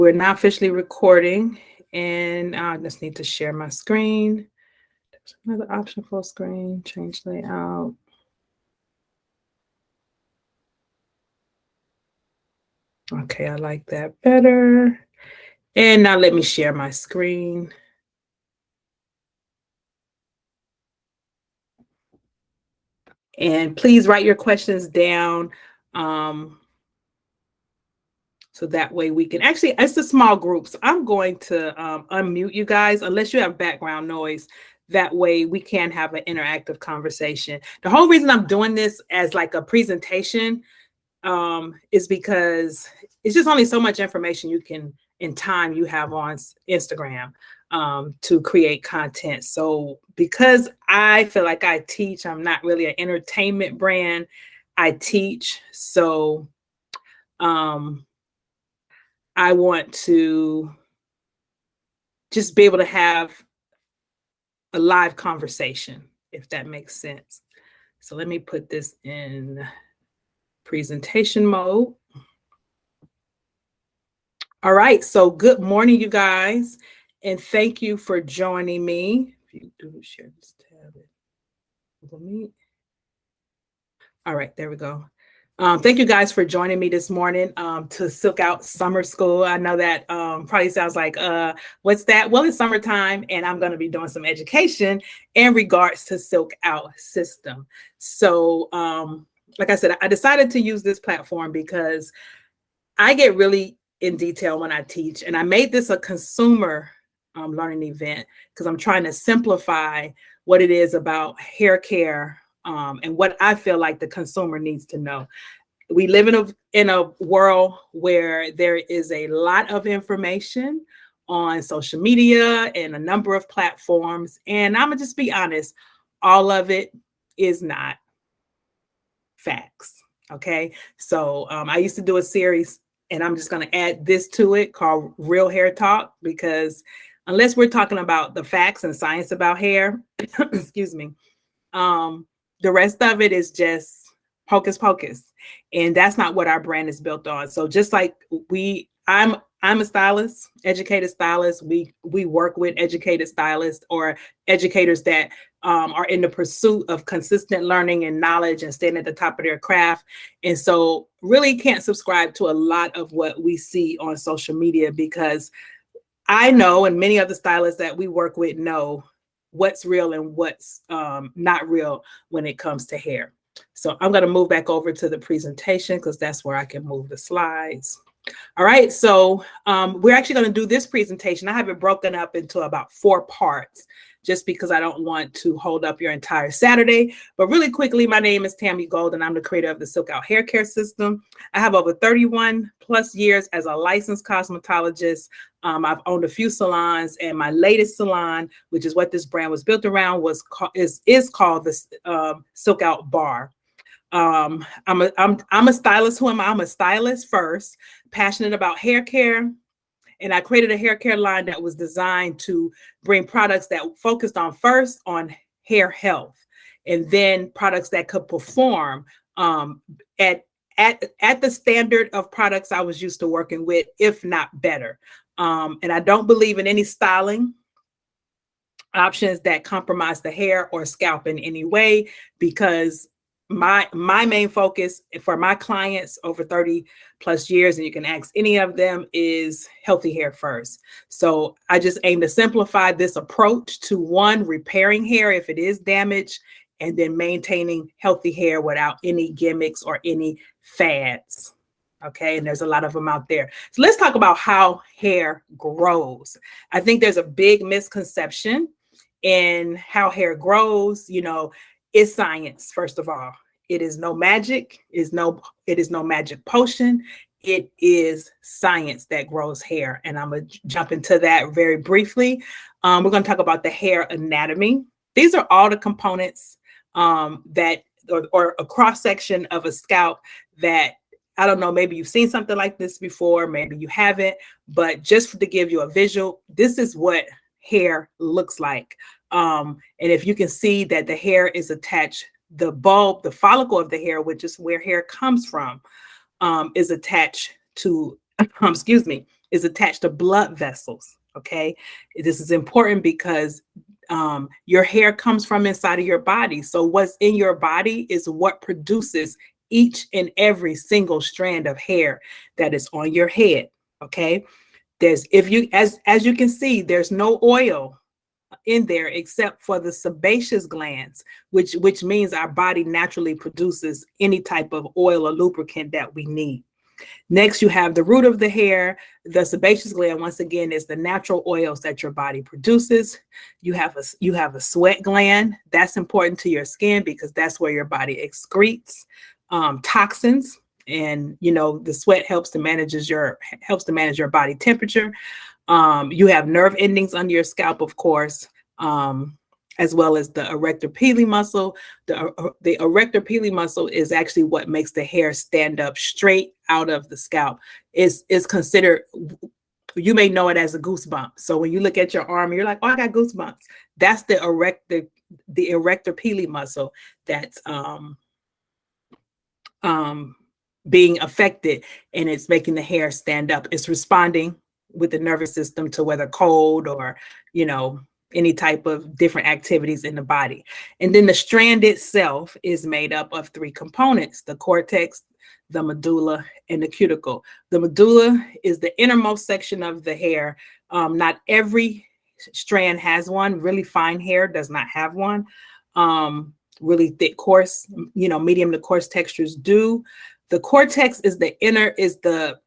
We're now officially recording, and I just need to share my screen. There's another option, full screen, change layout. Okay, I like that better. And now let me share my screen. And please write your questions down. So that way we can actually, it's a small group. So I'm going to unmute you guys unless you have background noise. That way we can have an interactive conversation. The whole reason I'm doing this as like a presentation is because it's just only so much information you can in time you have on Instagram to create content. So because I feel like I teach, I'm not really an entertainment brand. I teach. So I want to just be able to have a live conversation, if that makes sense. So let me put this in presentation mode. All right, so good morning, you guys, and thank you for joining me. If you do share this tab, Google Meet. All right, there we go. Thank you guys for joining me this morning to SilkOut Summer School. I know that probably sounds like, what's that? Well, it's summertime, and I'm going to be doing some education in regards to SilkOut system. So, like I said, I decided to use this platform because I get really in detail when I teach, and I made this a consumer learning event because I'm trying to simplify what it is about hair care and what I feel like the consumer needs to know. We live in a world where there is a lot of information on social media and a number of platforms, and I'm gonna just be honest, all of it is not facts. Okay, so I used to do a series, and I'm just going to add this to it called Real Hair Talk, because unless we're talking about the facts and science about hair, excuse me, the rest of it is just hocus pocus, and that's not what our brand is built on. So just like I'm a stylist, educated stylist. We work with educated stylists or educators that are in the pursuit of consistent learning and knowledge and staying at the top of their craft. And so really can't subscribe to a lot of what we see on social media, because I know, and many other stylists that we work with know what's real and what's not real when it comes to hair. So I'm going to move back over to the presentation because that's where I can move the slides. All right, so we're actually going to do this presentation. I have it broken up into about 4 parts just because I don't want to hold up your entire Saturday. But really quickly, my name is Tammy Gold, and I'm the creator of the SilkOut hair care system. I have over 31 plus years as a licensed cosmetologist. I've owned a few salons, and my latest salon, which is what this brand was built around, is called the SilkOut Bar. I'm a stylist. Who am I? I'm a stylist first, passionate about hair care. And I created a hair care line that was designed to bring products that focused on first on hair health, and then products that could perform at the standard of products I was used to working with, if not better. And I don't believe in any styling options that compromise the hair or scalp in any way, because my main focus for my clients over 30 plus years, and you can ask any of them, is healthy hair first. So I just aim to simplify this approach to, one, repairing hair if it is damaged, and then maintaining healthy hair without any gimmicks or any fads. Okay, and there's a lot of them out there. So let's talk about how hair grows. I think there's a big misconception in how hair grows. You know, it's science, first of all. It is no magic. It is no magic potion. It is science that grows hair. And I'm going to jump into that very briefly. We're going to talk about the hair anatomy. These are all the components that, or a cross-section of a scalp that, I don't know, maybe you've seen something like this before, maybe you haven't, but just to give you a visual, this is what hair looks like. And if you can see that the hair is attached, the bulb, the follicle of the hair, which is where hair comes from, is attached to, excuse me, is attached to blood vessels. Okay. This is important because your hair comes from inside of your body. So what's in your body is what produces each and every single strand of hair that is on your head. Okay. There's, if you, as you can see, there's no oil in there except for the sebaceous glands, which means our body naturally produces any type of oil or lubricant that we need. Next, you have the root of the hair. The sebaceous gland, once again, is the natural oils that your body produces. You have a sweat gland. That's important to your skin because that's where your body excretes toxins. And the sweat helps to manage your body temperature. You have nerve endings under your scalp, of course, as well as the erector pili muscle. The erector pili muscle is actually what makes the hair stand up straight out of the scalp. Is considered, you may know it as a goosebump. So when you look at your arm, you're like, oh, I got goosebumps. That's the erector pili muscle that's being affected, and it's making the hair stand up. It's responding with the nervous system to whether cold or, any type of different activities in the body. And then the strand itself is made up of three components: the cortex, the medulla, and the cuticle. The medulla is the innermost section of the hair. Not every strand has one. Really fine hair does not have one. Really thick, coarse, medium to coarse textures do. The cortex is the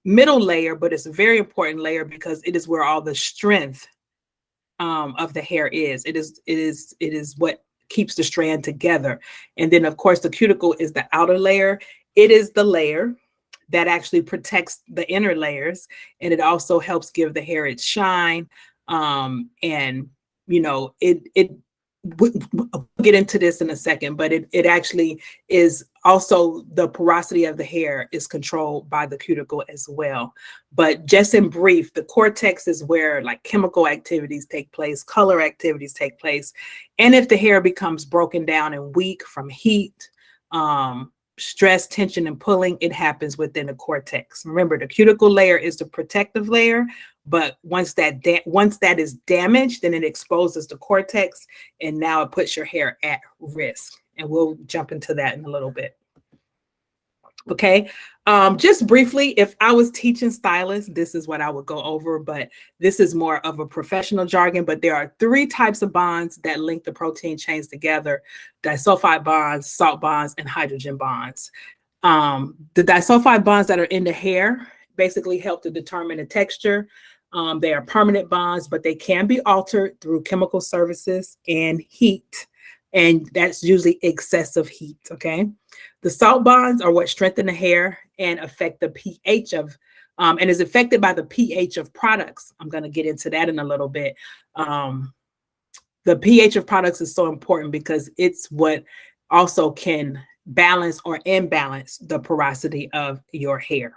middle layer, but it's a very important layer because it is where all the strength of the hair is. It is what keeps the strand together. And then, of course, the cuticle is the outer layer. It is the layer that actually protects the inner layers, and it also helps give the hair its shine. We'll get into this in a second, but it actually is also, the porosity of the hair is controlled by the cuticle as well. But just in brief, the cortex is where like chemical activities take place, color activities take place. And if the hair becomes broken down and weak from heat, stress, tension, and pulling, it happens within the cortex. Remember, the cuticle layer is the protective layer, but once that is damaged, then it exposes the cortex, and now it puts your hair at risk. And we'll jump into that in a little bit. Okay, just briefly, if I was teaching stylists, this is what I would go over, but this is more of a professional jargon. But there are three types of bonds that link the protein chains together: disulfide bonds, salt bonds, and hydrogen bonds. The disulfide bonds that are in the hair basically help to determine the texture. They are permanent bonds, but they can be altered through chemical services and heat. And that's usually excessive heat, okay? The salt bonds are what strengthen the hair and affect the pH of, and is affected by the pH of products. I'm gonna get into that in a little bit. The pH of products is so important because it's what also can balance or imbalance the porosity of your hair.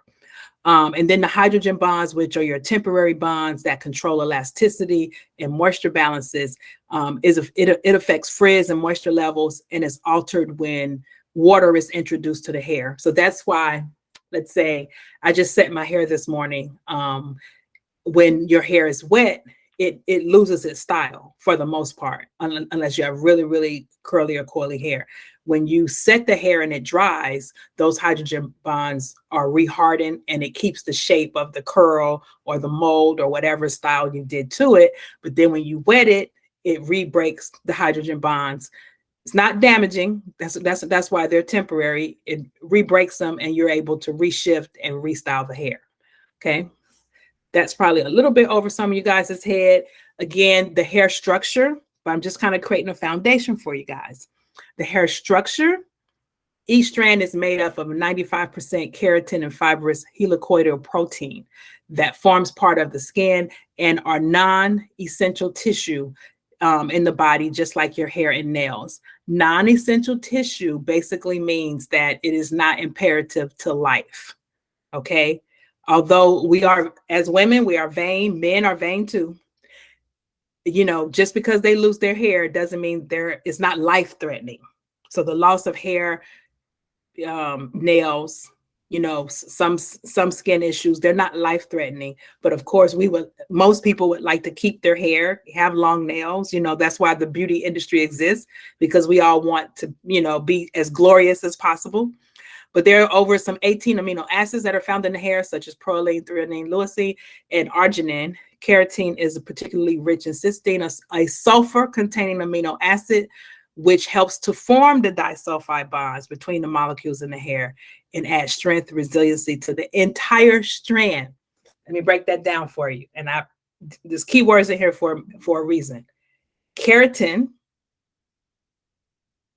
And then the hydrogen bonds, which are your temporary bonds that control elasticity and moisture balances, it affects frizz and moisture levels, and is altered when water is introduced to the hair. So that's why, let's say I just set my hair this morning. When your hair is wet, it loses its style for the most part, unless you have really, really curly or coily hair. When you set the hair and it dries, those hydrogen bonds are rehardened, and it keeps the shape of the curl or the mold or whatever style you did to it. But then when you wet it, it re-breaks the hydrogen bonds. It's not damaging. That's why they're temporary. It re-breaks them, and you're able to reshift and restyle the hair. Okay. That's probably a little bit over some of you guys' head. Again, the hair structure, but I'm just kind of creating a foundation for you guys. The hair structure, each strand is made up of 95% keratin and fibrous helicoidal protein that forms part of the skin and are non-essential tissue in the body, just like your hair and nails. Non-essential tissue basically means that it is not imperative to life, okay? Although we are, as women, we are vain, men are vain too. Just because they lose their hair doesn't mean it's not life-threatening. So the loss of hair, nails, some skin issues. They're not life threatening, but of course most people would like to keep their hair, have long nails. That's why the beauty industry exists, because we all want to, be as glorious as possible. But there are over some 18 amino acids that are found in the hair, such as proline, threonine, leucine, and arginine. Keratin is particularly rich in cysteine, a sulfur-containing amino acid, which helps to form the disulfide bonds between the molecules in the hair and add strength, resiliency to the entire strand. Let me break that down for you. And there's keywords in here for a reason. Keratin,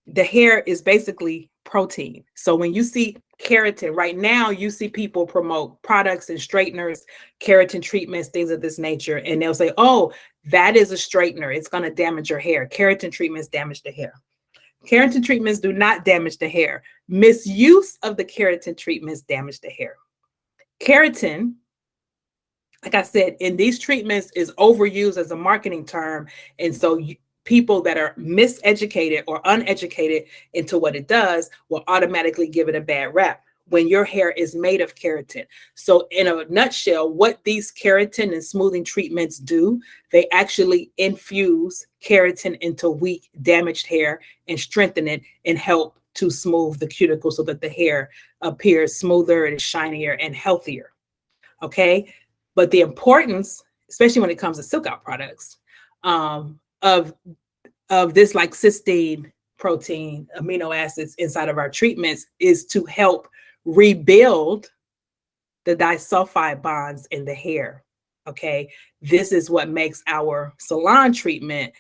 the hair is basically protein. So when you see keratin, right now you see people promote products and straighteners, keratin treatments, things of this nature, and they'll say, oh, that is a straightener, it's going to damage your hair. Keratin treatments damage the hair. Keratin treatments do not damage the hair. Misuse of the keratin treatments damage the hair. Keratin, like I said, in these treatments is overused as a marketing term, and so people that are miseducated or uneducated into what it does will automatically give it a bad rap when your hair is made of keratin. So in a nutshell, what these keratin and smoothing treatments do, they actually infuse keratin into weak, damaged hair and strengthen it and help to smooth the cuticle so that the hair appears smoother and shinier and healthier. Okay. But the importance, especially when it comes to SilkOut products, of this, like cysteine, protein, amino acids inside of our treatments, is to help rebuild the disulfide bonds in the hair. Okay, this is what makes our salon treatment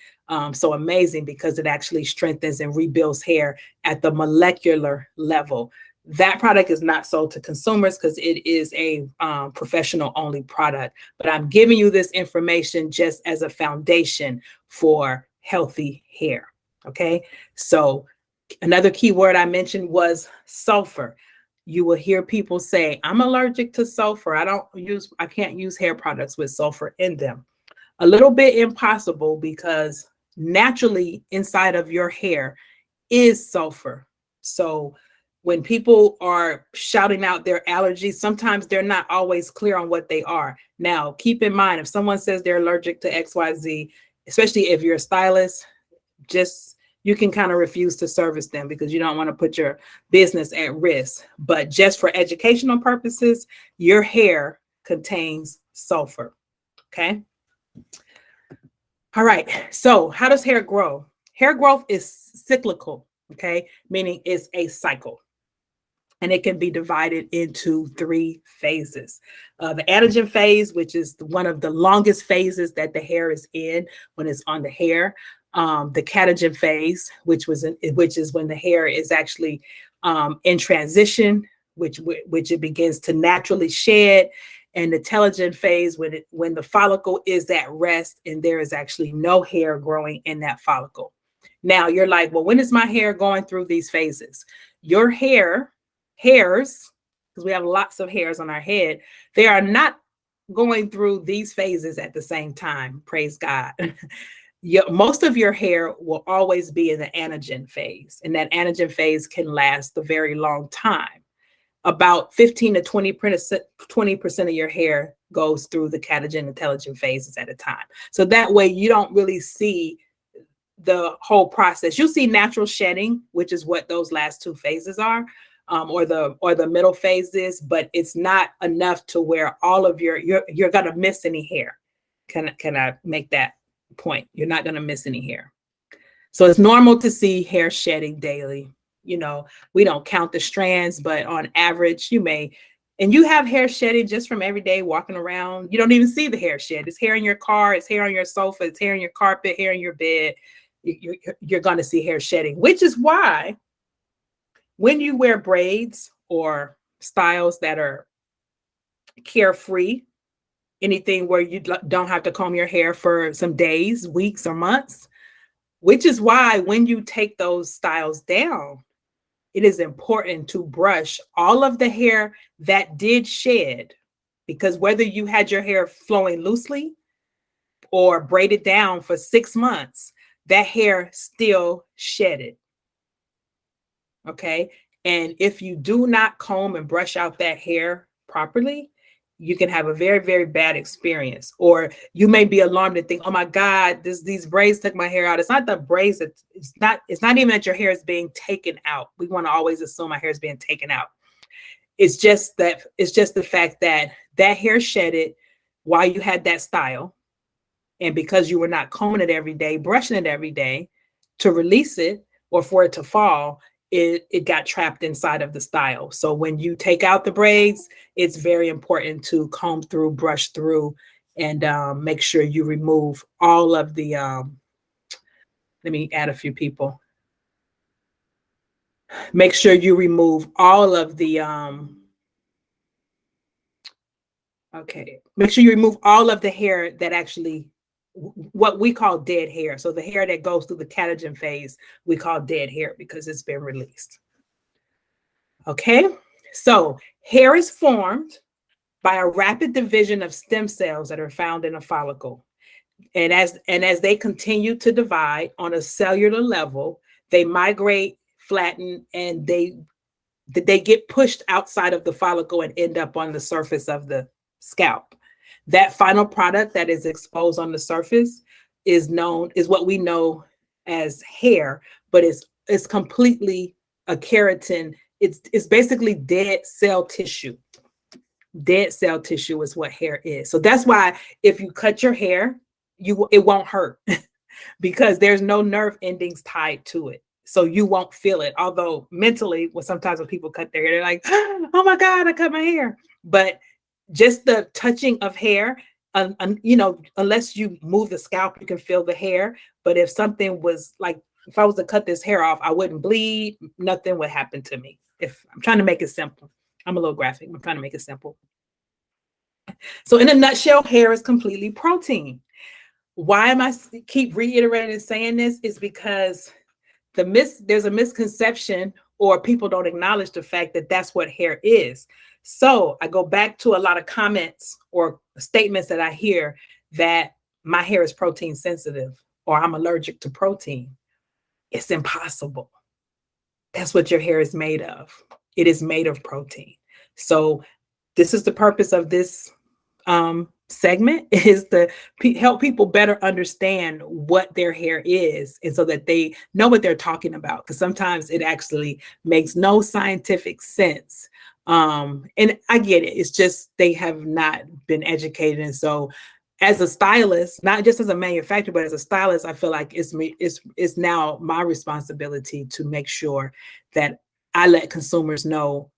so amazing, because it actually strengthens and rebuilds hair at the molecular level. That product is not sold to consumers because it is a professional only product, but I'm giving you this information just as a foundation for healthy hair. Okay, so another key word I mentioned was sulfur. You will hear people say, I'm allergic to sulfur. I can't use hair products with sulfur in them. A little bit impossible, because naturally inside of your hair is sulfur. So when people are shouting out their allergies, sometimes they're not always clear on what they are. Now, keep in mind, if someone says they're allergic to XYZ, especially if you're a stylist, you can kind of refuse to service them because you don't want to put your business at risk. But just for educational purposes, your hair contains sulfur. Okay. All right. So how does hair grow? Hair growth is cyclical. Okay. Meaning it's a cycle. And it can be divided into 3 phases. The anagen phase, which is one of the longest phases that the hair is in when it's on the hair. The catagen phase, which is when the hair is actually in transition, which it begins to naturally shed, and the telogen phase, when the follicle is at rest and there is actually no hair growing in that follicle. Now you're like, well, when is my hair going through these phases? Your hairs, because we have lots of hairs on our head, they are not going through these phases at the same time. Praise God. Most of your hair will always be in the anagen phase, and that anagen phase can last a very long time. About 15 to 20% of your hair goes through the catagen and telogen phases at a time. So that way you don't really see the whole process. You'll see natural shedding, which is what those last 2 phases are, or the middle phases, but it's not enough to where all of you're gonna miss any hair. Can I make that point? You're not gonna miss any hair. So it's normal to see hair shedding daily. We don't count the strands, but on average, and you have hair shedding just from every day walking around. You don't even see the hair shed. It's hair in your car, it's hair on your sofa, it's hair in your carpet, hair in your bed. You're going to see hair shedding, which is why when you wear braids or styles that are carefree, anything where you don't have to comb your hair for some days, weeks, or months, which is why when you take those styles down, it is important to brush all of the hair that did shed, because whether you had your hair flowing loosely or braided down for 6 months, that hair still shedded. Okay. And if you do not comb and brush out that hair properly, you can have a very, very bad experience. Or you may be alarmed and think, oh my God, these braids took my hair out. It's not the braids, it's not even that your hair is being taken out. We want to always assume our hair is being taken out. It's just the fact that that hair shedded while you had that style. And because you were not combing it every day, brushing it every day to release it or for it to fall, it got trapped inside of the style. So when you take out the braids, it's very important to comb through, brush through, and make sure you remove all of the, let me add a few people. Make sure you remove all of the, make sure you remove all of the hair that actually, what we call dead hair. So the hair that goes through the catagen phase, we call dead hair because it's been released. Okay, so hair is formed by a rapid division of stem cells that are found in a follicle. And as they continue to divide on a cellular level, they migrate, flatten, and they get pushed outside of the follicle and end up on the surface of the scalp. That final product that is exposed on the surface is what we know as hair, but it's completely a keratin. It's basically dead cell tissue. Dead cell tissue is what hair is. So that's why if you cut your hair, it won't hurt because there's no nerve endings tied to it. So you won't feel it. Although mentally, sometimes when people cut their hair, they're like, oh my God, I cut my hair. But just the touching of hair, unless you move the scalp, you can feel the hair. But if something was like, if I was to cut this hair off, I wouldn't bleed. Nothing would happen to me. If I'm trying to make it simple. I'm a little graphic. I'm trying to make it simple. So in a nutshell, hair is completely protein. Why am I keep reiterating and saying this is because there's a misconception, or people don't acknowledge the fact that that's what hair is. So I go back to a lot of comments or statements that I hear that my hair is protein sensitive or I'm allergic to protein. It's impossible. That's what your hair is made of. It is made of protein. So this is the purpose of this segment, is to help people better understand what their hair is, and so that they know what they're talking about, because sometimes it actually makes no scientific sense. And I get it. It's just they have not been educated. And so as a stylist, not just as a manufacturer, but as a stylist, I feel like it's now my responsibility to make sure that I let consumers know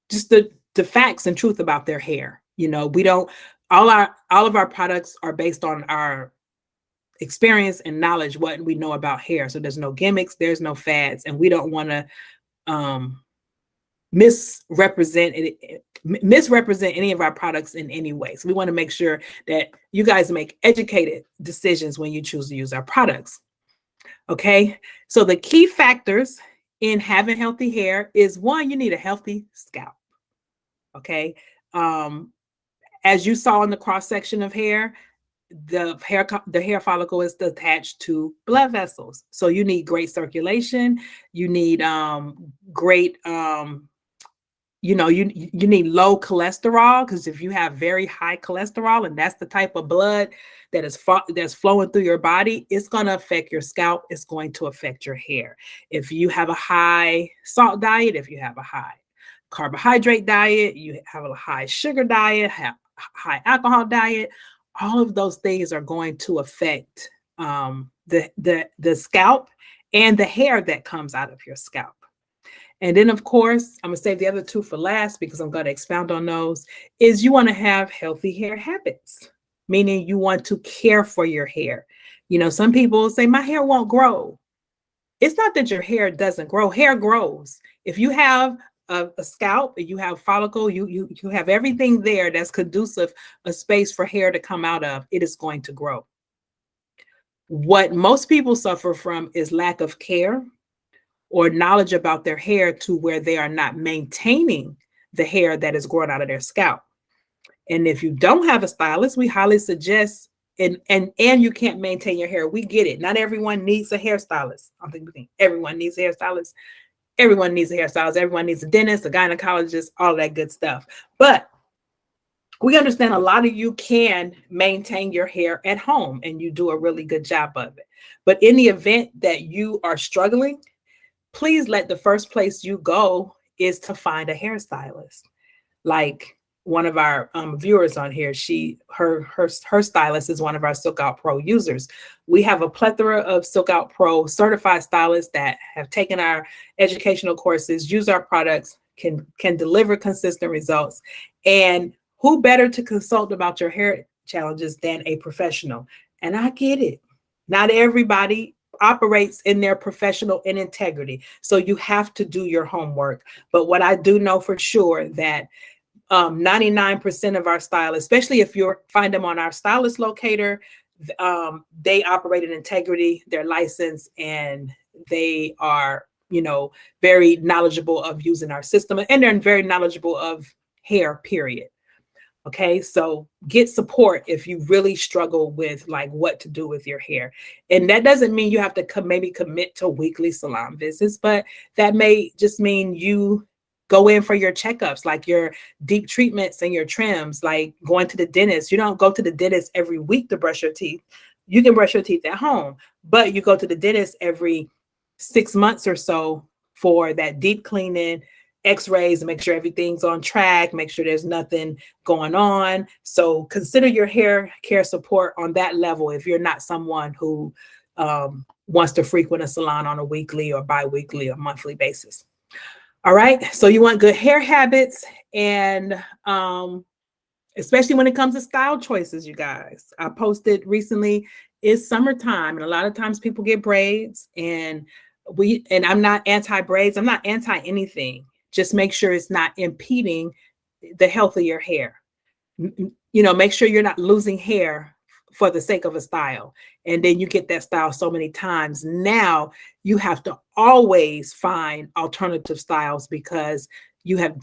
just the facts and truth about their hair. We don't, all of our products are based on our experience and knowledge, what we know about hair. So there's no gimmicks, there's no fads, and we don't want to misrepresent any of our products in any way. So we want to make sure that you guys make educated decisions when you choose to use our products. Okay, so the key factors in having healthy hair is, one, you need a healthy scalp. Okay, as you saw in the cross section of hair, the hair follicle is attached to blood vessels. So you need great circulation. You need great you need low cholesterol, because if you have very high cholesterol, and that's the type of blood that's flowing through your body, it's going to affect your scalp. It's going to affect your hair. If you have a high salt diet, if you have a high carbohydrate diet, you have a high sugar diet, have high alcohol diet, all of those things are going to affect the scalp and the hair that comes out of your scalp. And then, of course, I'm going to save the other two for last because I'm going to expound on those, is you want to have healthy hair habits, meaning you want to care for your hair. Some people say, my hair won't grow. It's not that your hair doesn't grow. Hair grows. If you have a scalp, you have follicle, you have everything there that's conducive, a space for hair to come out of, it is going to grow. What most people suffer from is lack of care or knowledge about their hair, to where they are not maintaining the hair that is growing out of their scalp. And if you don't have a stylist, we highly suggest, and you can't maintain your hair. We get it. Not everyone needs a hairstylist. I think everyone needs a hairstylist. Everyone needs a hairstylist. Everyone needs a dentist, a gynecologist, all that good stuff. But we understand a lot of you can maintain your hair at home and you do a really good job of it. But in the event that you are struggling, please let the first place you go is to find a hairstylist. Like one of our viewers on here, her stylist is one of our SilkOut Pro users. We have a plethora of SilkOut Pro certified stylists that have taken our educational courses, use our products, can deliver consistent results. And who better to consult about your hair challenges than a professional? And I get it. Not everybody operates in their professional in integrity. So you have to do your homework. But what I do know for sure that 99% of our stylists, especially if you find them on our stylist locator, they operate in integrity, they're licensed, and they are, very knowledgeable of using our system, and they're very knowledgeable of hair, period. Okay, so get support if you really struggle with like what to do with your hair. And that doesn't mean you have to maybe commit to weekly salon visits, but that may just mean you go in for your checkups, like your deep treatments and your trims, like going to the dentist. You don't go to the dentist every week to brush your teeth. You can brush your teeth at home, but you go to the dentist every 6 months or so for that deep cleaning, x-rays, and make sure everything's on track, make sure there's nothing going on. So consider your hair care support on that level if you're not someone who wants to frequent a salon on a weekly or bi-weekly or monthly basis. All right, so you want good hair habits, and especially when it comes to style choices, you guys. I posted recently, it's summertime, and a lot of times people get braids, and I'm not anti-braids, I'm not anti anything. Just make sure it's not impeding the health of your hair. Make sure you're not losing hair for the sake of a style. And then you get that style so many times. Now you have to always find alternative styles because you have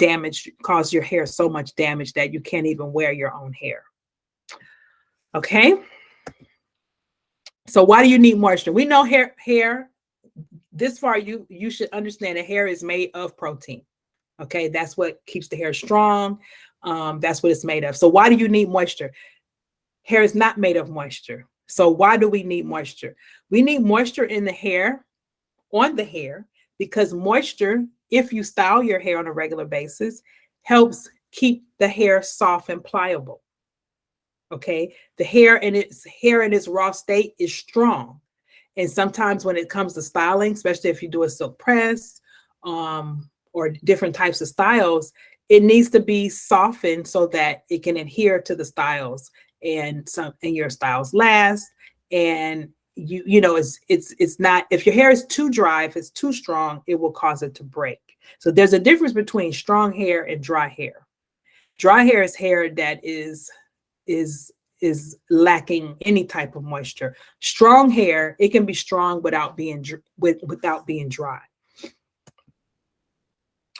caused your hair so much damage that you can't even wear your own hair. Okay. So why do you need moisture? We know hair this far, you should understand that hair is made of protein. Okay, that's what keeps the hair strong. That's what it's made of. So why do you need moisture? Hair is not made of moisture. So why do we need moisture? We need moisture in the hair, on the hair, because moisture, if you style your hair on a regular basis, helps keep the hair soft and pliable. Okay, the hair in its raw state is strong. And sometimes when it comes to styling, especially if you do a silk press, or different types of styles, it needs to be softened so that it can adhere to the styles and your styles last. And it's not, if your hair is too dry, if it's too strong, it will cause it to break. So there's a difference between strong hair and dry hair. Dry hair is hair that is lacking any type of moisture. Strong hair, it can be strong without being dry.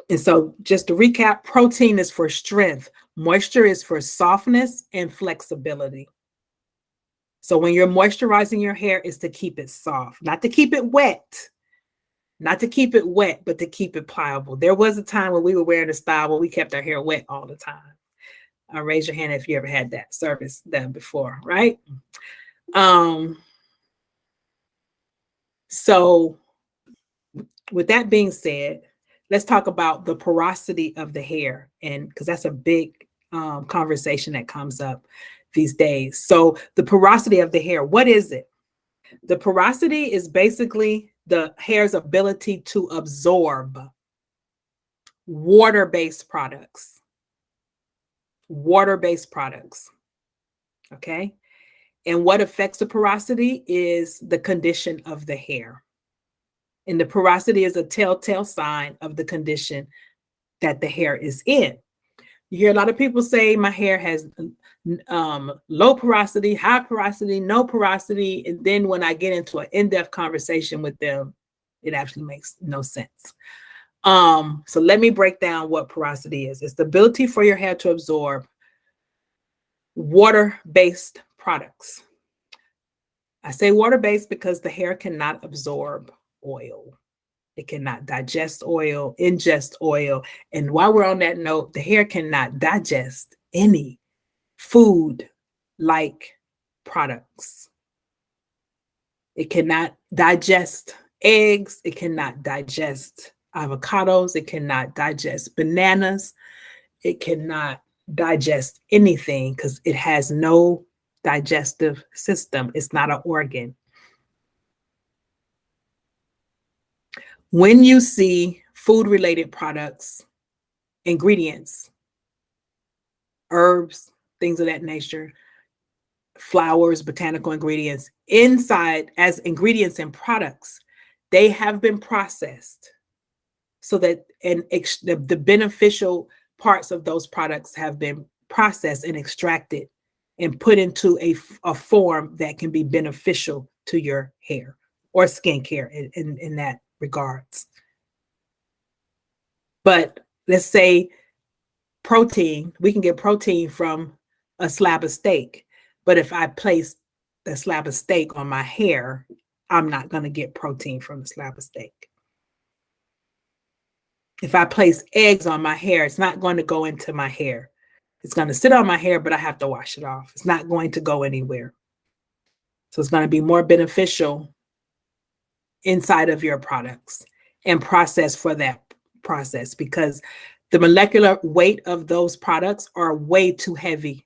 And so just to recap, protein is for strength. Moisture is for softness and flexibility. So when you're moisturizing your hair, is to keep it soft, not to keep it wet. Not to keep it wet, but to keep it pliable. There was a time when we were wearing a style where we kept our hair wet all the time. Raise your hand if you ever had that service done before, right? So with that being said, let's talk about the porosity of the hair, and because that's a big conversation that comes up these days. So the porosity of the hair, what is it? The porosity is basically the hair's ability to absorb water-based products. Water-based products. Okay. And what affects the porosity is the condition of the hair. And the porosity is a telltale sign of the condition that the hair is in. You hear a lot of people say my hair has low porosity, high porosity, no porosity. And then when I get into an in-depth conversation with them, it actually makes no sense. So let me break down what porosity is. It's the ability for your hair to absorb water-based products. I say water-based because the hair cannot absorb oil. It cannot digest oil, ingest oil. And while we're on that note, the hair cannot digest any food like products. It cannot digest eggs. It cannot digest avocados. It cannot digest bananas. It cannot digest anything because it has no digestive system. It's not an organ. When you see food-related products, ingredients, herbs, things of that nature, flowers, botanical ingredients inside as ingredients and products, they have been processed so that the beneficial parts of those products have been processed and extracted and put into a form that can be beneficial to your hair or skincare in that regards. But let's say protein, we can get protein from a slab of steak. But if I place the slab of steak on my hair, I'm not going to get protein from the slab of steak. If I place eggs on my hair, it's not going to go into my hair. It's going to sit on my hair, but I have to wash it off. It's not going to go anywhere. So it's going to be more beneficial inside of your products and process for that process, because the molecular weight of those products are way too heavy.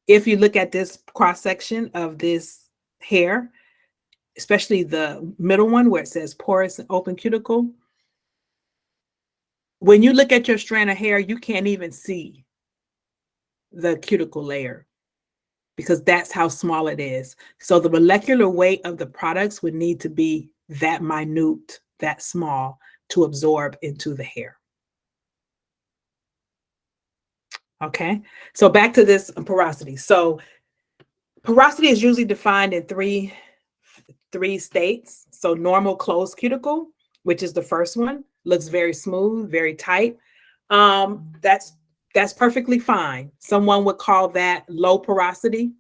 If you look at this cross section of this hair, especially the middle one where it says porous and open cuticle, when you look at your strand of hair, you can't even see the cuticle layer because that's how small it is. So the molecular weight of the products would need to be that minute, that small, to absorb into the hair. Okay, so back to this porosity. So porosity is usually defined in three states. So normal closed cuticle, which is the first one, looks very smooth, very tight. That's perfectly fine. Someone would call that low porosity.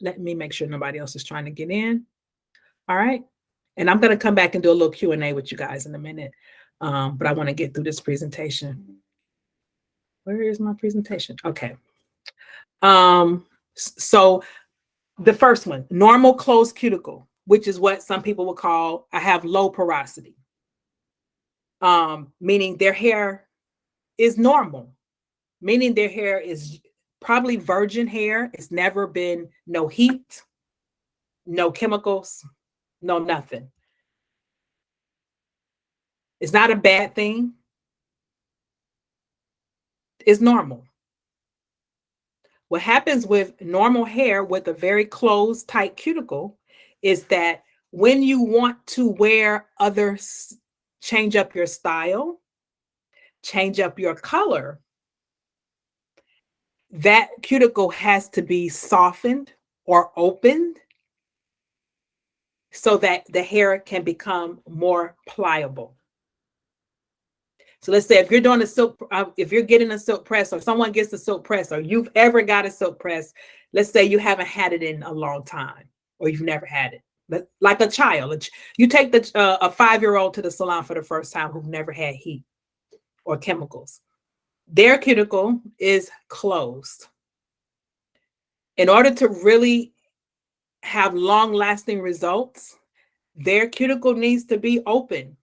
Let me make sure nobody else is trying to get in. All right. And I'm going to come back and do a little Q&A with you guys in a minute. But I want to get through this presentation. Where is my presentation? Okay. So the first one, normal closed cuticle, which is what some people will call, I have low porosity. Meaning their hair is normal, meaning their hair is probably virgin hair. It's never been no heat, no chemicals, no nothing. It's not a bad thing. It's normal. What happens with normal hair with a very closed, tight cuticle is that when you want to wear others, change up your style, change up your color, that cuticle has to be softened or opened so that the hair can become more pliable. So let's say if you're doing a silk, if you're getting a silk press, or someone gets a silk press, or you've ever got a silk press, let's say you haven't had it in a long time, or you've never had it. But like a child, you take a 5-year-old to the salon for the first time who've never had heat or chemicals. Their cuticle is closed. In order to really have long-lasting results, their cuticle needs to be open,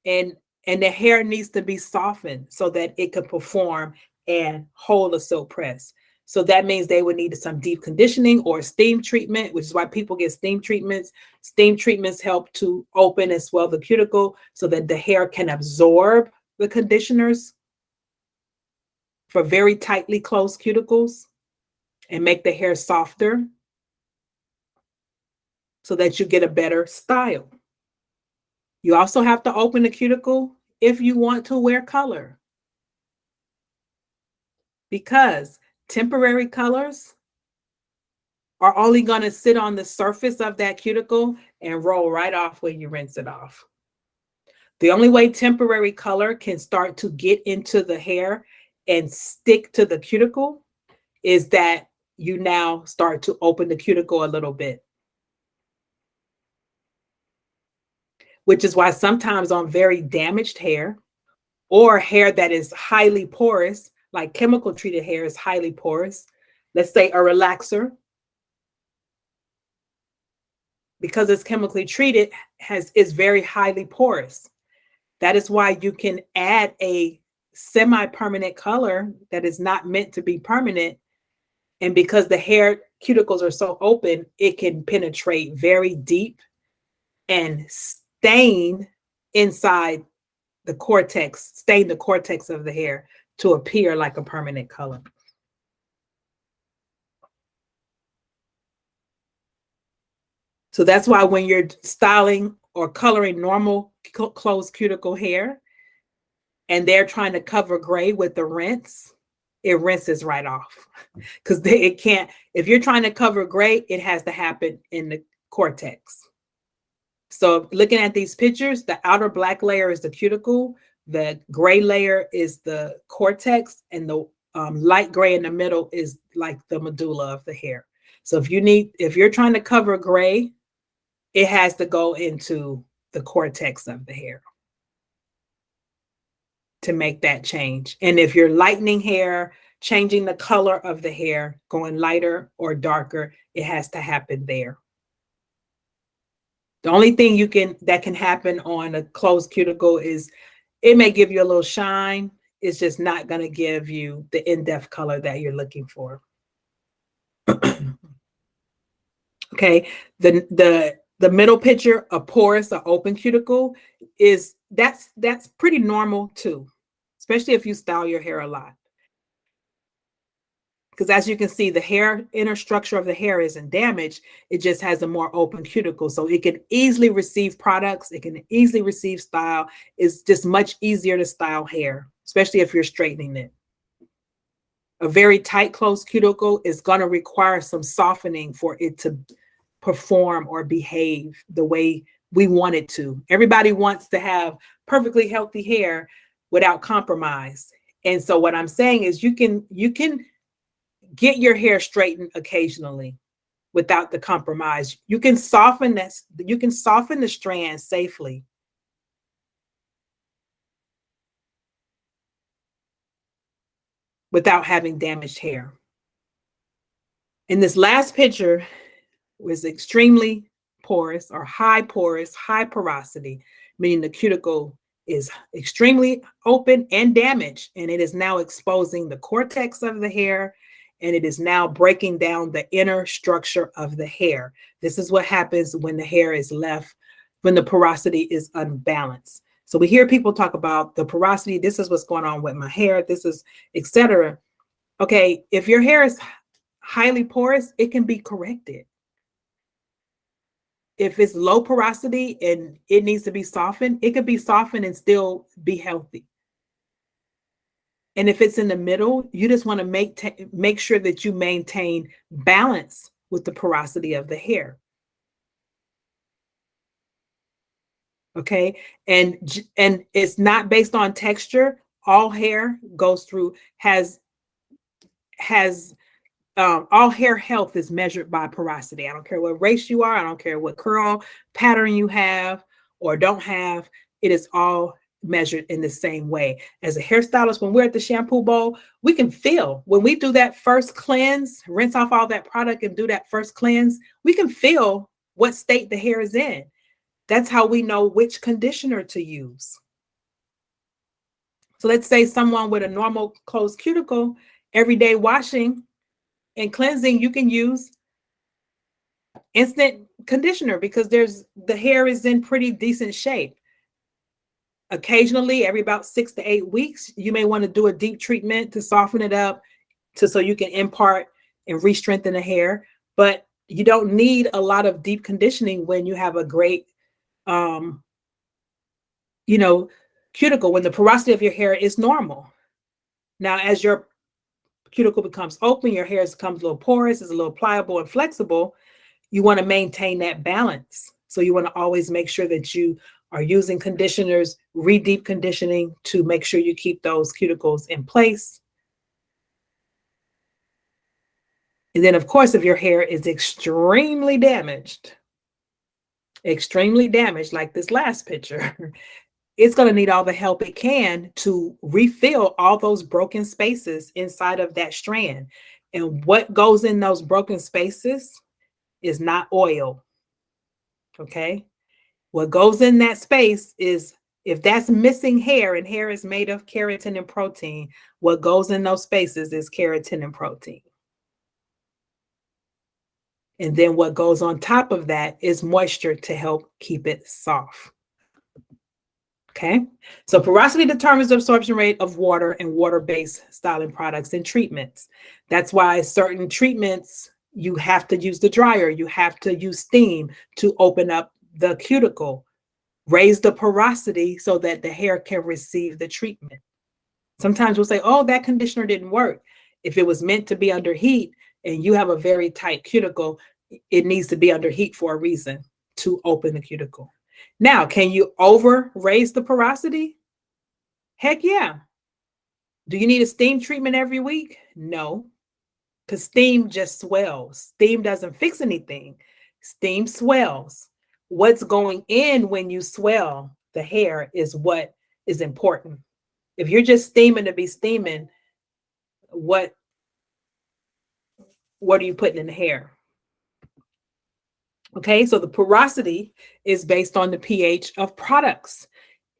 and the hair needs to be softened so that it can perform and hold a silk press. So that means they would need some deep conditioning or steam treatment, which is why people get steam treatments. Steam treatments help to open and swell the cuticle so that the hair can absorb the conditioners for very tightly closed cuticles and make the hair softer so that you get a better style. You also have to open the cuticle if you want to wear color, because temporary colors are only going to sit on the surface of that cuticle and roll right off when you rinse it off. The only way temporary color can start to get into the hair and stick to the cuticle is that you now start to open the cuticle a little bit. which is why sometimes on very damaged hair or hair that is highly porous, like chemical treated hair is highly porous, let's say a relaxer, because it's chemically treated, is very highly porous. That is why you can add a semi-permanent color that is not meant to be permanent. And because the hair cuticles are so open, it can penetrate very deep and stain inside the cortex, stain the cortex of the hair to appear like a permanent color. So that's why when you're styling or coloring normal closed cuticle hair and they're trying to cover gray with the rinse, it rinses right off. Because it can't, if you're trying to cover gray, it has to happen in the cortex. So looking at these pictures, the outer black layer is the cuticle, the gray layer is the cortex, and the light gray in the middle is like the medulla of the hair. So if you're trying to cover gray, it has to go into the cortex of the hair to make that change. And if you're lightening hair, changing the color of the hair, going lighter or darker, it has to happen there. The only thing that can happen on a closed cuticle is it may give you a little shine. It's just not going to give you the in-depth color that you're looking for. Okay, the middle picture, a porous or open cuticle, that's pretty normal too, especially if you style your hair a lot. Because as you can see, the inner structure of the hair isn't damaged. It just has a more open cuticle. So it can easily receive products. It can easily receive style. It's just much easier to style hair, especially if you're straightening it. A very tight closed cuticle is going to require some softening for it to perform or behave the way we want it to. Everybody wants to have perfectly healthy hair without compromise. And so what I'm saying is you can get your hair straightened occasionally without the compromise. You can soften this. You can soften the strands safely. Without having damaged hair. In this last picture was extremely porous or high porosity, meaning the cuticle is extremely open and damaged, and it is now exposing the cortex of the hair, and it is now breaking down the inner structure of the hair. This is what happens when the hair is left, when the porosity is unbalanced. So we hear people talk about the porosity. This is what's going on with my hair. This is etc. Okay, if your hair is highly porous, it can be corrected. If it's low porosity and it needs to be softened, it could be softened and still be healthy. And if it's in the middle, you just want to make sure that you maintain balance with the porosity of the hair. Okay, and it's not based on texture. All hair goes through all hair health is measured by porosity. I don't care what race you are. I don't care what curl pattern you have or don't have. It is all measured in the same way. As a hairstylist, when we're at the shampoo bowl, we can feel when we do that first cleanse, rinse off all that product and do that first cleanse, we can feel what state the hair is in. That's how we know which conditioner to use. So let's say someone with a normal closed cuticle, everyday washing and cleansing, you can use instant conditioner because the hair is in pretty decent shape. Occasionally, every about 6 to 8 weeks, you may want to do a deep treatment to soften it up so you can impart and re-strengthen the hair. But you don't need a lot of deep conditioning when you have a great cuticle, when the porosity of your hair is normal. Now, as your cuticle becomes open, your hair becomes a little porous, is a little pliable and flexible, you want to maintain that balance. So you want to always make sure that you are using conditioners, re-deep conditioning to make sure you keep those cuticles in place. And then, of course, if your hair is extremely damaged, extremely damaged, like this last picture, it's going to need all the help it can to refill all those broken spaces inside of that strand. And what goes in those broken spaces is not oil. Okay. What goes in that space is, if that's missing hair, and hair is made of keratin and protein, what goes in those spaces is keratin and protein. And then what goes on top of that is moisture to help keep it soft. Okay, so porosity determines the absorption rate of water and water-based styling products and treatments. That's why certain treatments, you have to use the dryer, you have to use steam to open up the cuticle, raise the porosity so that the hair can receive the treatment. Sometimes we'll say, oh, that conditioner didn't work. If it was meant to be under heat and you have a very tight cuticle, it needs to be under heat for a reason, to open the cuticle. Now, can you over raise the porosity? Heck yeah. Do you need a steam treatment every week? No, because steam just swells. Steam doesn't fix anything. Steam swells. What's going in when you swell the hair is what is important. If you're just steaming to be steaming, what are you putting in the hair? Okay, so the porosity is based on the pH of products.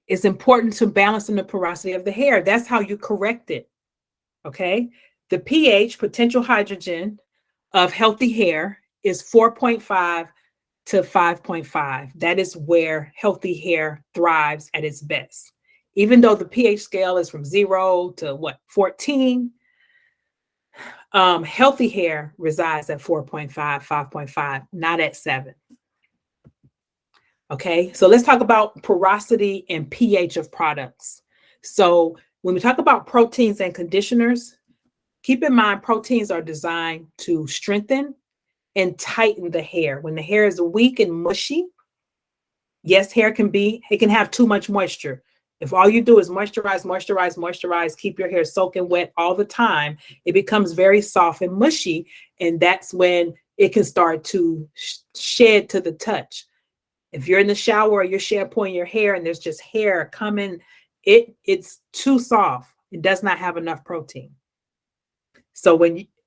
It's important to balance in the porosity of the hair. That's how you correct it. Okay, the pH, potential hydrogen, of healthy hair is 4.5 to 5.5. That is where healthy hair thrives at its best. Even though the pH scale is from 0 to 14, healthy hair resides at 4.5, 5.5, not at 7. Okay, so let's talk about porosity and pH of products. So when we talk about proteins and conditioners, keep in mind proteins are designed to strengthen and tighten the hair. When the hair is weak and mushy, yes, it can have too much moisture. If all you do is moisturize, keep your hair soaking wet all the time, it becomes very soft and mushy. And that's when it can start to shed to the touch. If you're in the shower or you're shampooing your hair and there's just hair coming, it's too soft. It does not have enough protein. So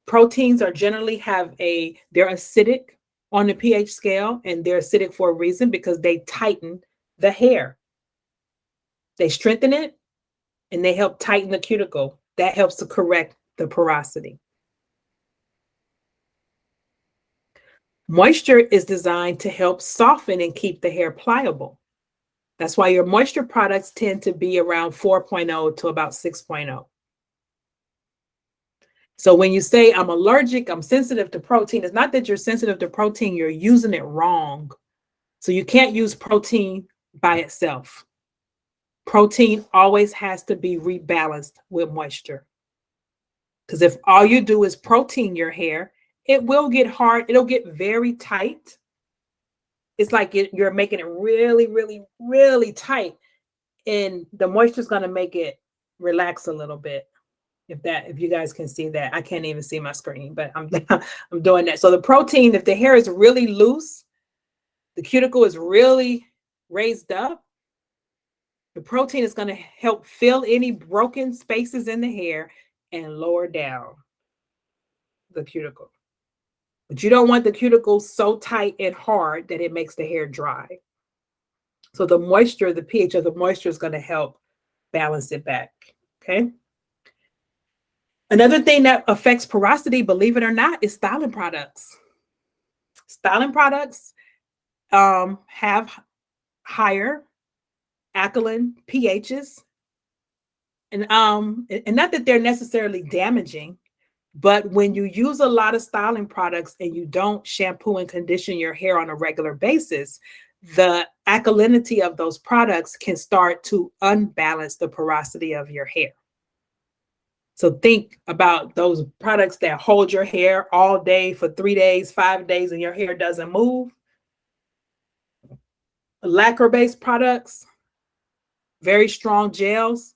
proteins are generally they're acidic on the pH scale, and they're acidic for a reason, because they tighten the hair. They strengthen it and they help tighten the cuticle. That helps to correct the porosity. Moisture is designed to help soften and keep the hair pliable. That's why your moisture products tend to be around 4.0 to about 6.0. So when you say I'm allergic, I'm sensitive to protein, it's not that you're sensitive to protein, you're using it wrong. So you can't use protein by itself. Protein always has to be rebalanced with moisture. Because if all you do is protein your hair, it will get hard. It'll get very tight. It's like you're making it really, really, really tight. And the moisture is going to make it relax a little bit. If you guys can see that. I can't even see my screen, but I'm doing that. So the protein, if the hair is really loose, the cuticle is really raised up, the protein is going to help fill any broken spaces in the hair and lower down the cuticle. But you don't want the cuticle so tight and hard that it makes the hair dry. So the moisture, the pH of the moisture is going to help balance it back. Okay. Another thing that affects porosity, believe it or not, is styling products. Styling products have higher alkaline pHs, and not that they're necessarily damaging, but when you use a lot of styling products and you don't shampoo and condition your hair on a regular basis, the alkalinity of those products can start to unbalance the porosity of your hair. So think about those products that hold your hair all day for 3 days, 5 days, and your hair doesn't move. Lacquer-based products, very strong gels,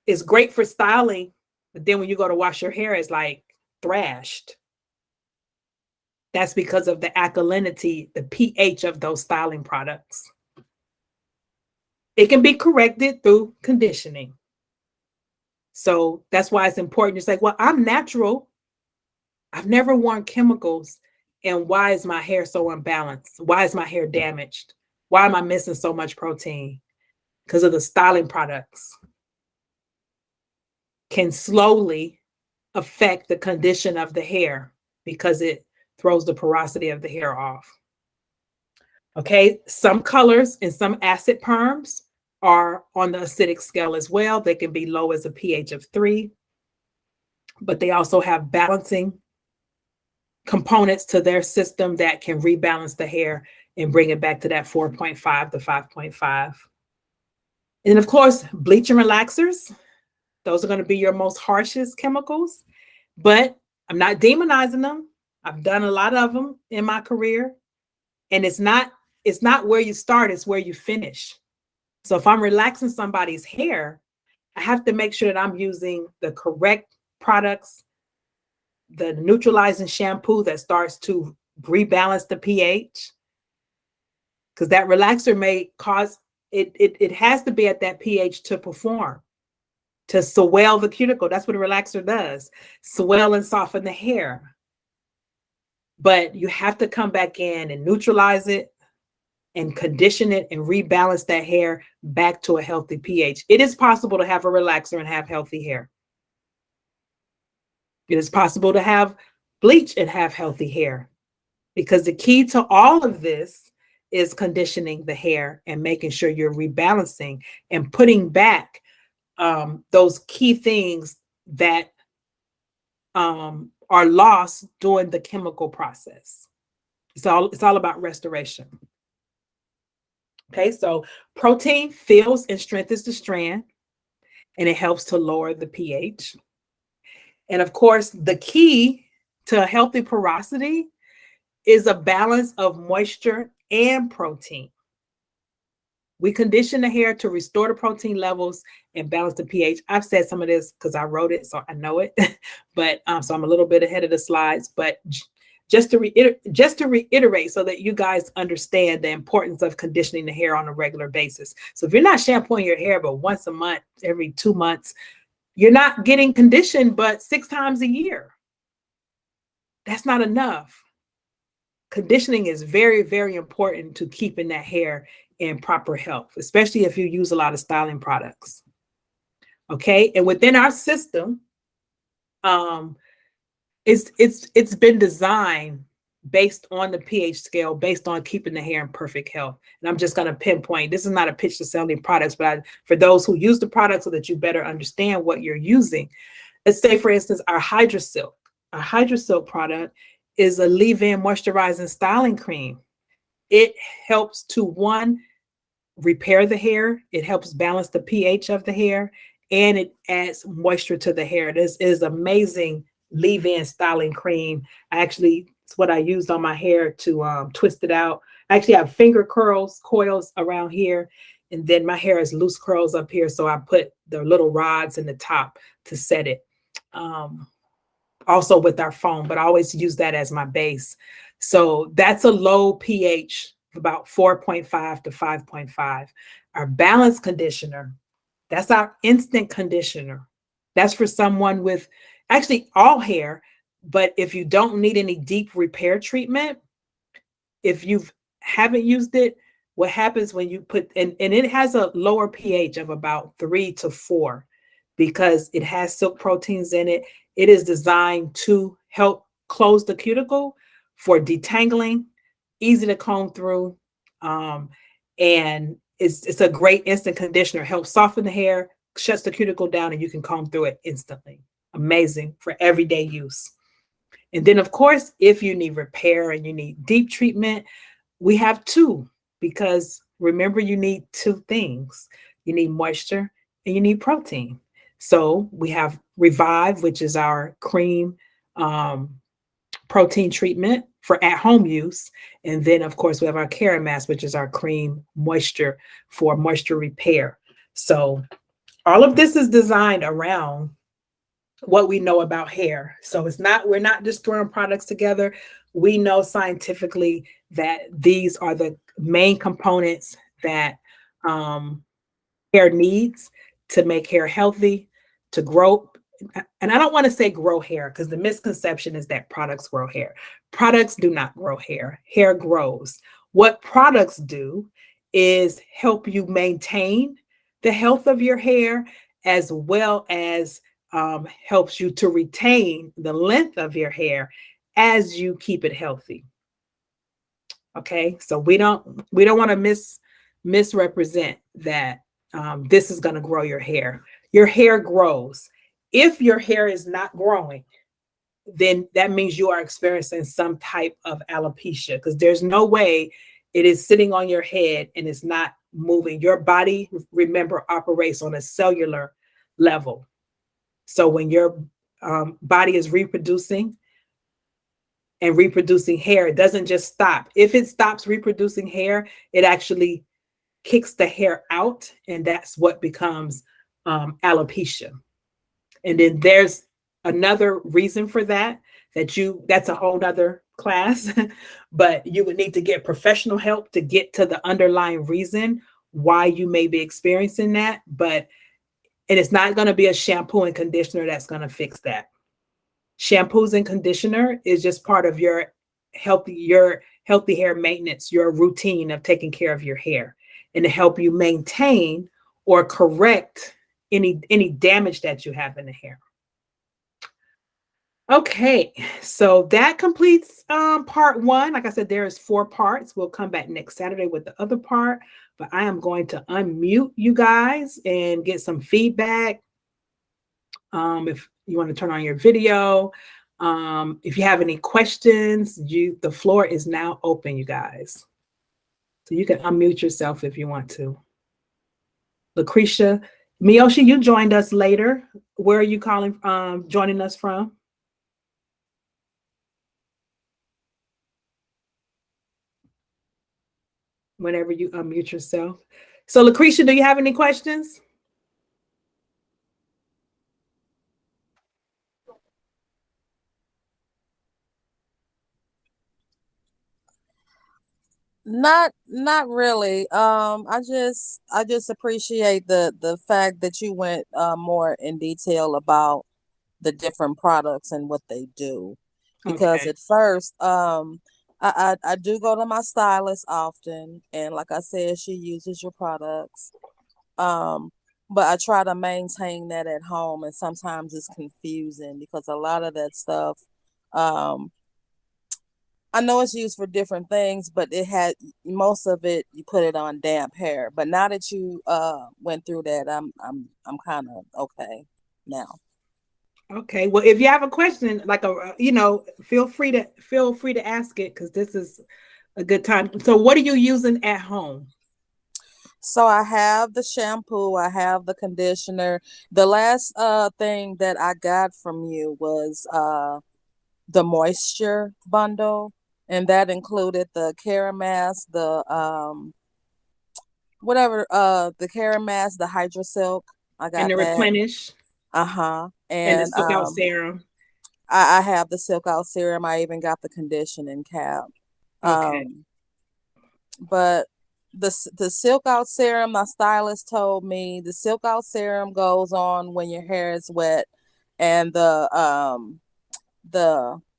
is great for styling, but then when you go to wash your hair, it's like thrashed. That's because of the alkalinity, the pH of those styling products. It can be corrected through conditioning. So that's why it's important. It's like, well, I'm natural. I've never worn chemicals. And why is my hair so unbalanced? Why is my hair damaged? Why am I missing so much protein? Because of the styling products can slowly affect the condition of the hair because it throws the porosity of the hair off. Okay, some colors and some acid perms are on the acidic scale as well. They can be low as a pH of 3, but they also have balancing components to their system that can rebalance the hair and bring it back to that 4.5 to 5.5. And of course, bleach and relaxers, those are going to be your most harshest chemicals, but I'm not demonizing them. I've done a lot of them in my career, and it's not where you start, it's where you finish. So if I'm relaxing somebody's hair, I have to make sure that I'm using the correct products, the neutralizing shampoo that starts to rebalance the pH, because that relaxer may cause it has to be at that pH to perform, to swell the cuticle. That's what a relaxer does, swell and soften the hair. But you have to come back in and neutralize it and condition it and rebalance that hair back to a healthy pH. It is possible to have a relaxer and have healthy hair. It is possible to have bleach and have healthy hair, because the key to all of this is conditioning the hair and making sure you're rebalancing and putting back those key things that are lost during the chemical process. It's all about restoration. Okay, so protein fills and strengthens the strand, and it helps to lower the pH. And of course, the key to a healthy porosity is a balance of moisture and protein. We condition the hair to restore the protein levels and balance the pH. I've said some of this because I wrote it, so I know it, but so I'm a little bit ahead of the slides. But just to reiterate so that you guys understand the importance of conditioning the hair on a regular basis. So if you're not shampooing your hair but once a month, every 2 months, you're not getting conditioned but 6 times a year. That's not enough. Conditioning is very, very important to keeping that hair in proper health, especially if you use a lot of styling products. Okay, and within our system, it's been designed based on the pH scale, based on keeping the hair in perfect health. And I'm just going to pinpoint, this is not a pitch to sell any products, but for those who use the product so that you better understand what you're using. Let's say, for instance, our HydroSilk. Our HydroSilk product is a leave-in moisturizing styling cream. It helps to, one, repair the hair. It helps balance the pH of the hair, and it adds moisture to the hair. This is amazing leave-in styling cream. It's what I used on my hair to twist it out. I actually have finger coils around here, and then my hair is loose curls up here, so I put the little rods in the top to set it. Also with our foam, but I always use that as my base. So that's a low pH, about 4.5 to 5.5. Our balance conditioner, that's our instant conditioner. That's for someone with actually all hair, but if you don't need any deep repair treatment, if you haven't used it, what happens when you put, and it has a lower pH of about 3 to 4 because it has silk proteins in it. It is designed to help close the cuticle for detangling, easy to comb through, and it's a great instant conditioner. Helps soften the hair, shuts the cuticle down, and you can comb through it instantly. Amazing for everyday use. And then, of course, if you need repair and you need deep treatment, we have 2, because remember, you need 2 things. You need moisture and you need protein. So we have Revive, which is our cream protein treatment for at-home use. And then, of course, we have our Keramask, which is our cream moisture for moisture repair. So all of this is designed around what we know about hair. So we're not just throwing products together. We know scientifically that these are the main components that hair needs to make hair healthy, to grow. And I don't want to say grow hair, because the misconception is that products grow hair. Products do not grow hair. Hair grows. What products do is help you maintain the health of your hair, as well as helps you to retain the length of your hair as you keep it healthy. Okay, so we don't want to misrepresent that this is going to grow your hair. Your hair grows. If your hair is not growing, then that means you are experiencing some type of alopecia, because there's no way it is sitting on your head and it's not moving. Your body, remember, operates on a cellular level. So when your body is reproducing and reproducing hair, it doesn't just stop. If it stops reproducing hair, it actually kicks the hair out, and that's what becomes alopecia. And then there's another reason for that, that's a whole nother class, but you would need to get professional help to get to the underlying reason why you may be experiencing that. And it's not going to be a shampoo and conditioner that's going to fix that. Shampoos and conditioner is just part of your healthy hair maintenance, your routine of taking care of your hair, and to help you maintain or correct any damage that you have in the hair. Okay, so that completes part one. Like I said, there is 4 parts. We'll come back next Saturday with the other part, but I am going to unmute you guys and get some feedback. If you want to turn on your video, if you have any questions, the floor is now open, you guys. So you can unmute yourself if you want to. Lucretia, Miyoshi, you joined us later. Where are you joining us from? Whenever you unmute yourself. So Lucretia, do you have any questions? Not really. I just appreciate the fact that you went more in detail about the different products and what they do. Because Okay. at first, I do go to my stylist often, and like I said, she uses your products. But I try to maintain that at home, and sometimes it's confusing because a lot of that stuff, I know it's used for different things, but it had most of it, you put it on damp hair. But now that you went through that, I'm kind of okay now. Okay. Well, if you have a question, like feel free to ask it, because this is a good time. So what are you using at home? So I have the shampoo, I have the conditioner. The last thing that I got from you was the moisture bundle, and that included the Care Mask, the the Care Mask, the Hydro Silk. I And got the that. Replenish and the And SilkOut serum. I have the SilkOut serum. I even got the conditioning cap. Okay. But the SilkOut serum, my stylist told me the SilkOut serum goes on when your hair is wet, and the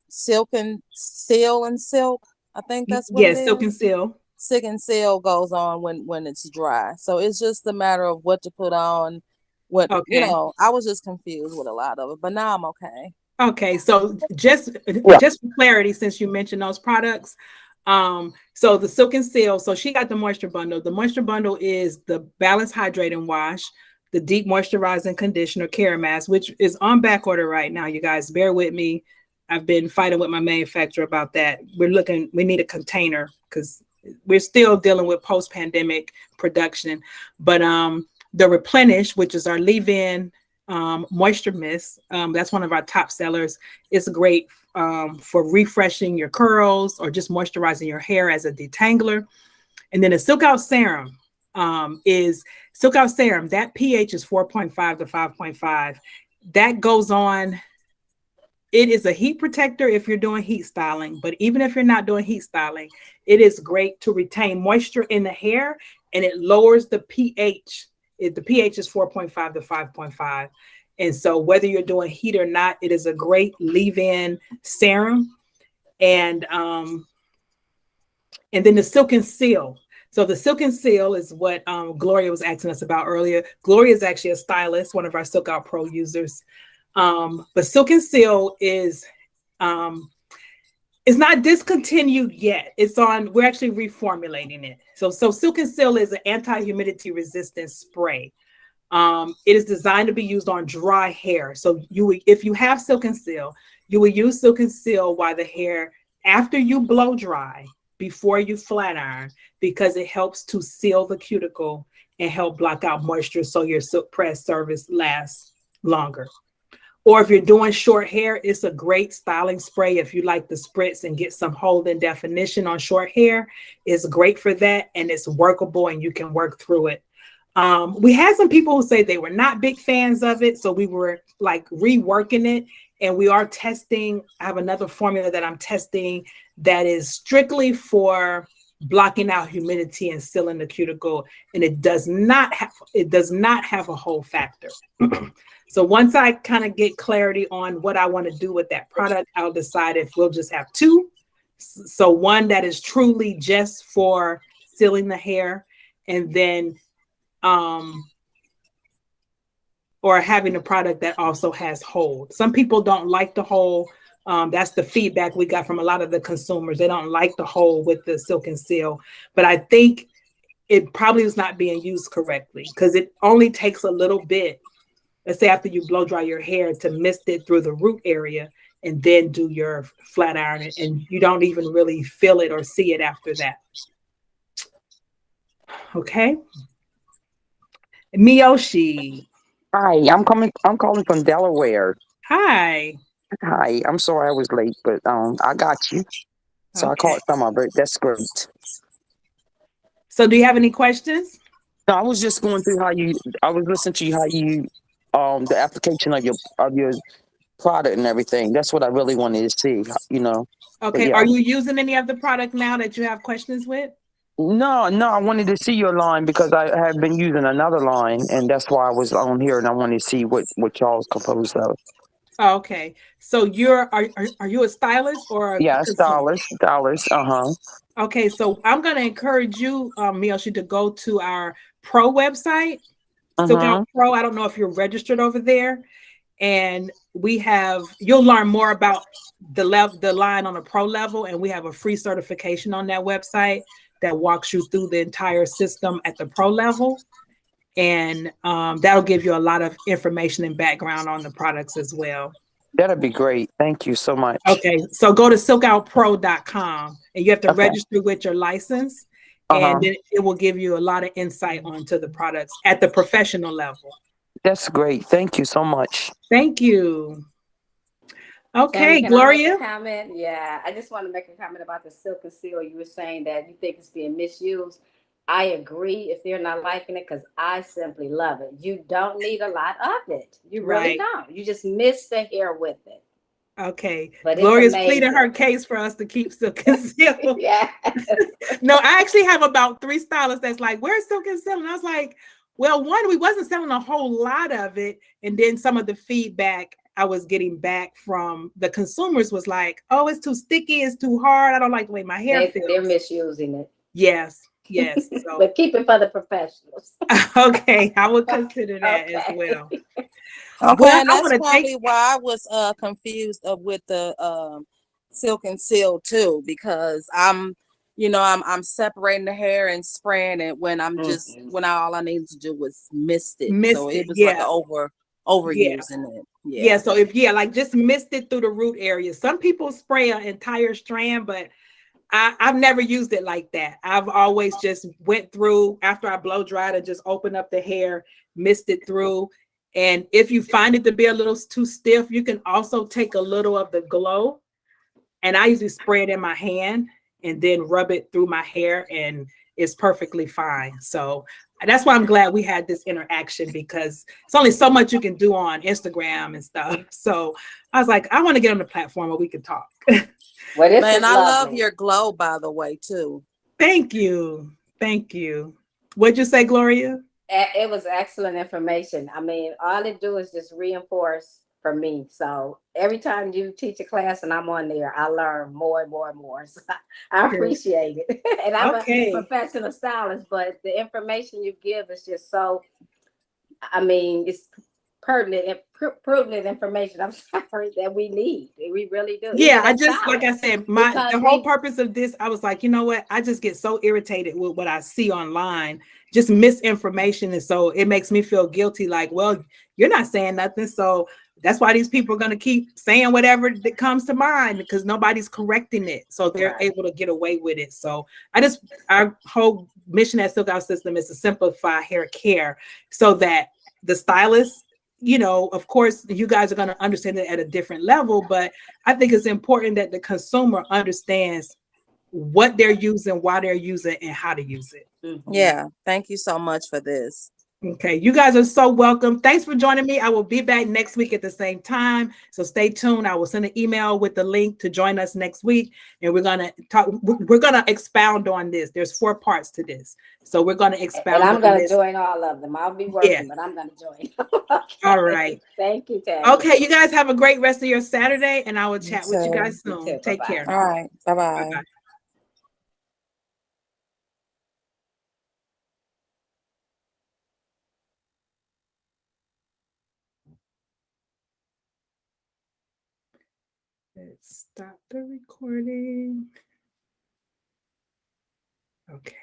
Silk and Silk, I think that's what it Yes, Silk is. and Seal. Silk and Seal goes on when it's dry. So it's just a matter of what to put on. Okay. I was just confused with a lot of it, but now I'm okay. Okay, so just for clarity, since you mentioned those products, so the Silk and Seal, so she got the moisture bundle. The moisture bundle is the balanced hydrating wash, the deep moisturizing conditioner, Care Mask, which is on back order right now. You guys, bear with me. I've been fighting with my manufacturer about that. We need a container because we're still dealing with post-pandemic production. But the Replenish, which is our leave-in moisture mist, that's one of our top sellers. It's great for refreshing your curls or just moisturizing your hair as a detangler. And then a SilkOut serum is SilkOut serum. That pH is 4.5 to 5.5. that goes on. It is a heat protector if you're doing heat styling, but even if you're not doing heat styling, it is great to retain moisture in the hair, and it lowers the pH. The pH is 4.5 to 5.5. And so whether you're doing heat or not, it is a great leave-in serum. And then the Silk and Seal. So the Silk and Seal is what Gloria was asking us about earlier. Gloria is actually a stylist, one of our SilkOut Pro users. But Silk and Seal is it's not discontinued yet. We're actually reformulating it. So Silk and Seal is an anti-humidity resistant spray. It is designed to be used on dry hair. So if you have Silk and Seal, you will use Silk and Seal while the hair, after you blow dry, before you flat iron, because it helps to seal the cuticle and help block out moisture so your silk press service lasts longer. Or if you're doing short hair, it's a great styling spray. If you like the spritz and get some hold and definition on short hair, it's great for that, and it's workable and you can work through it. We had some people who say they were not big fans of it, so we were like reworking it, and we are testing. I have another formula that I'm testing that is strictly for blocking out humidity and sealing the cuticle, and it does not have a hold factor. So once I kind of get clarity on what I want to do with that product, I'll decide if we'll just have two. So one that is truly just for sealing the hair, and then or having a product that also has hold. Some people don't like the hold. That's the feedback we got from a lot of the consumers. They don't like the hold with the Silk and Seal, but I think it probably is not being used correctly, because it only takes a little bit, let's say after you blow dry your hair, to mist it through the root area and then do your flat iron, and you don't even really feel it or see it after that. Okay. Miyoshi. Hi, I'm calling from Delaware. Hi. Hi, I'm sorry I was late, but I got you. So I Okay. caught some of it. That's great. So do you have any questions? No, I was just going through I was listening to how you the application of your product and everything. That's what I really wanted to see, you know. Okay. Yeah. Are you using any of the product now that you have questions with? No, I wanted to see your line because I have been using another line, and that's why I was on here, and I wanted to see what y'all's composed of. Oh, okay. So are you a stylist or a Yeah, consumer? dollars. Okay, so I'm going to encourage you, Miyoshi, to go to our pro website, SilkOut Pro. I don't know if you're registered over there, and you'll learn more about the line on a pro level, and we have a free certification on that website that walks you through the entire system at the pro level, and that'll give you a lot of information and background on the products as well. That'd be great. Thank you so much. Okay, so go to silkoutpro.com, and you have to register with your license, and then it will give you a lot of insight onto the products at the professional level. That's great. Thank you so much. Thank you. Okay, can Gloria. I make a comment? Yeah, I just want to make a comment about the Silk and Seal. You were saying that you think it's being misused. I agree if they're not liking it, because I simply love it. You don't need a lot of it. You really don't. You just mist the hair with it. Okay. But Gloria's pleading her case for us to keep Silk and Seal. Yeah. No, I actually have about 3 stylists that's like, where's Silk and Seal? And I was like, well, one, we wasn't selling a whole lot of it. And then some of the feedback I was getting back from the consumers was like, oh, it's too sticky, it's too hard. I don't like the way my hair feels. They're misusing it. Yes. So. But keep it for the professionals. Okay, I would consider that as well. Okay, well, and that's probably why I was confused with the Silk and Seal too, because I'm separating the hair and spraying it when I'm when all I needed to do was mist it. So it was like overusing it. Yeah. So like just mist it through the root area. Some people spray an entire strand, but I've never used it like that. I've always just went through after I blow dried and just open up the hair, mist it through. And if you find it to be a little too stiff, you can also take a little of the glow, and I usually spray it in my hand and then rub it through my hair, and it's perfectly fine. So that's why I'm glad we had this interaction, because it's only so much you can do on Instagram and stuff. So I was like, I want to get on the platform where we can talk. Well, this Man, is I love lovely. your glow, by the way, too. Thank you. Thank you. What'd you say, Gloria? It was excellent information. I mean, all it do is just reinforce for me. So every time you teach a class and I'm on there, I learn more and more and more. So I Good. appreciate it. And I'm Okay. a professional stylist, but the information you give is just so, I mean, it's pertinent, pertinent information. I'm sorry, that we need. We really do. Yeah, Even I as just, like I stylists, said, because the whole purpose of this, I was like, you know what? I just get so irritated with what I see online, just misinformation. And so it makes me feel guilty, like, well, you're not saying nothing. So that's why these people are going to keep saying whatever that comes to mind, because nobody's correcting it. So they're Right. able to get away with it. So our whole mission at SilkOut System is to simplify hair care so that the stylists, you know, of course, you guys are going to understand it at a different level, but I think it's important that the consumer understands what they're using, why they're using, and how to use it. Mhm. Yeah. Thank you so much for this. Okay, you guys are so welcome. Thanks for joining me. I will be back next week at the same time. So stay tuned. I will send an email with the link to join us next week. And we're going to talk, we're going to expound on this. There's 4 parts to this. So we're going to And expound I'm on going to this. join all of them. I'll be working, Yeah. but I'm going to join. Okay. All right. Thank you, Tammy. Okay, you guys have a great rest of your Saturday, and I will You chat with you too. guys You soon. too. Take Bye-bye. care. All right. Bye-bye. Bye-bye. Let's stop the recording. Okay.